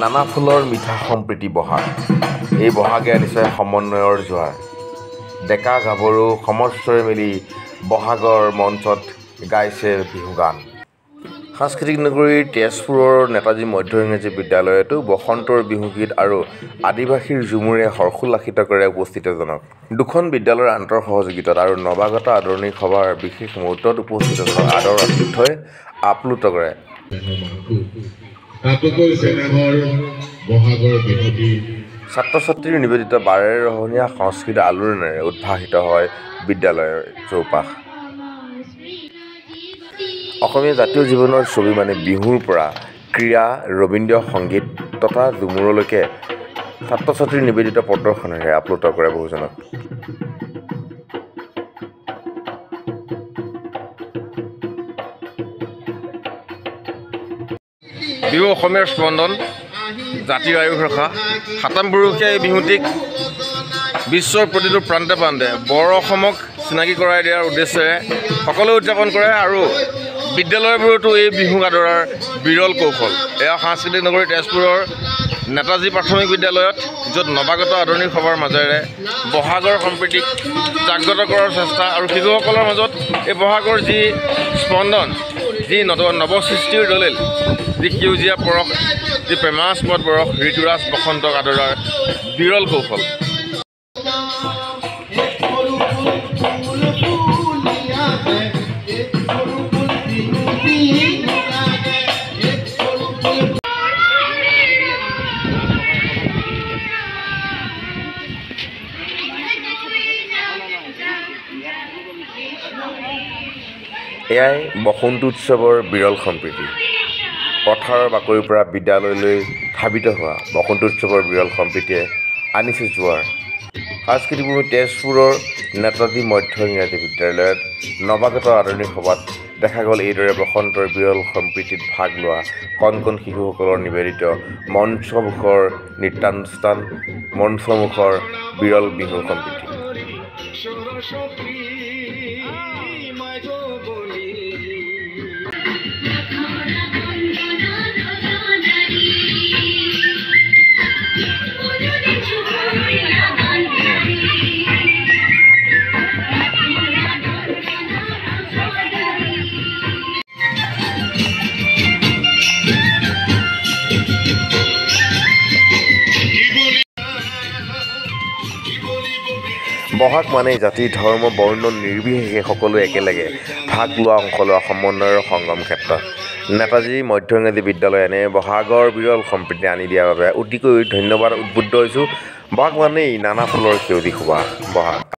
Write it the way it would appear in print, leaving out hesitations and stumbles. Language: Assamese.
নানা ফুলৰ মিঠা সম্প্ৰীতি বহাগ এই বহাগে আনিছে সমন্বয়ৰ জোৱাৰ ডেকা গাভৰু সমস্তৰে মিলি বহাগৰ মঞ্চত গাইছে বিহু গান সাংস্কৃতিক নগৰী তেজপুৰৰ নেতাজী মধ্য ইংৰাজী বিদ্যালয়তো বসন্তৰ বিহুগীত আৰু আদিবাসীৰ ঝুমুৰে হৰ্ষোল্লাসিত কৰে উপস্থিতজনক দুখন বিদ্যালয়ৰ আন্তঃ সহযোগিতাত আৰু নৱাগত আদৰণি সভাৰ বিশেষ মুহূৰ্তত উপস্থিতজনক আদৰ আতিথ্যই আপ্লুত কৰে ছাত্ৰ ছাত্ৰীৰ নিবেদিত বাৰেৰে ৰহণীয়া সংস্কৃত আলোড়নেৰে উদ্ভাসিত হয় বিদ্যালয়ৰ চৌপাশ অসমীয়া জাতীয় জীৱনৰ ছবি মানে বিহুৰ পৰা ক্ৰীড়া ৰবীন্দ্ৰ সংগীত তথা ঝুমুৰলৈকে ছাত্ৰ ছাত্ৰীৰ নিবেদিত প্ৰদৰ্শনেৰে আপ্লুত কৰে বহুজনক বিহু অসমীয়াৰ স্পন্দন জাতিৰ আয়ুস ৰখা ৭ম বৰ্ষীয়া এই বিহুটিক বিশ্বৰ প্ৰতিটো প্ৰান্তে প্ৰান্তে বৰ অসমক চিনাকি কৰাই দিয়াৰ উদ্দেশ্যেৰে সকলোৱে উদযাপন কৰে আৰু বিদ্যালয়বোৰতো এই বিহু আদৰাৰ বিৰল কৌশল এয়া সাংস্কৃতিক নগৰী তেজপুৰৰ নেতাজী প্ৰাথমিক বিদ্যালয়ত য'ত নৱাগত আদৰণি সভাৰ মাজেৰে বহাগৰ সম্প্ৰীতিক জাগ্ৰত কৰাৰ চেষ্টা আৰু শিশুসকলৰ মাজত এই বহাগৰ যি স্পন্দন যি নৱসৃষ্টিৰ দলিল যি সেউজীয়া পৰশ যি প্ৰেমাস্পদ বৰষ ঋতুৰাজ বসন্তক আদৰাৰ বিৰল কৌশল এয়াই বসন্ত উৎসৱৰ বিৰল সম্প্ৰীতি পথাৰৰ বাকৰিৰ পৰা বিদ্যালয়লৈ ধাবিত হোৱা বসন্ত উৎসৱৰ বিৰল সম্প্ৰীতিয়ে আনিছে জোৱাৰ সাংস্কৃতিক ভূমি তেজপুৰৰ নেতাজী মধ্য ইংৰাজী বিদ্যালয়ত নৱাগত আদৰণি সভাত দেখা গ'ল এইদৰে বসন্তৰ বিৰল সম্প্ৰীতিত ভাগ লোৱা কণ কণ শিশুসকলৰ নিবেদিত মঞ্চমুখৰ নৃত্যানুষ্ঠান মঞ্চমুখৰ বিৰল বিহুৰ সম্প্ৰীতি বহাগ মানে জাতি ধৰ্ম বৰ্ণ নিৰ্বিশেষে সকলোৱে একেলগে ভাগ লোৱা অংশ লোৱা সমন্বয়ৰ সংগম ক্ষেত্ৰ নেতাজী মধ্য ইংৰাজী বিদ্যালয়ে এনে বহাগৰ বিৰল সম্প্ৰীতি আনি দিয়াৰ বাবে অতিকৈ ধন্যবাদ উদ্বুদ্ধ হৈছোঁ বহাগ মানেই নানা ফুলৰ সেউজী সুবাস বহাগ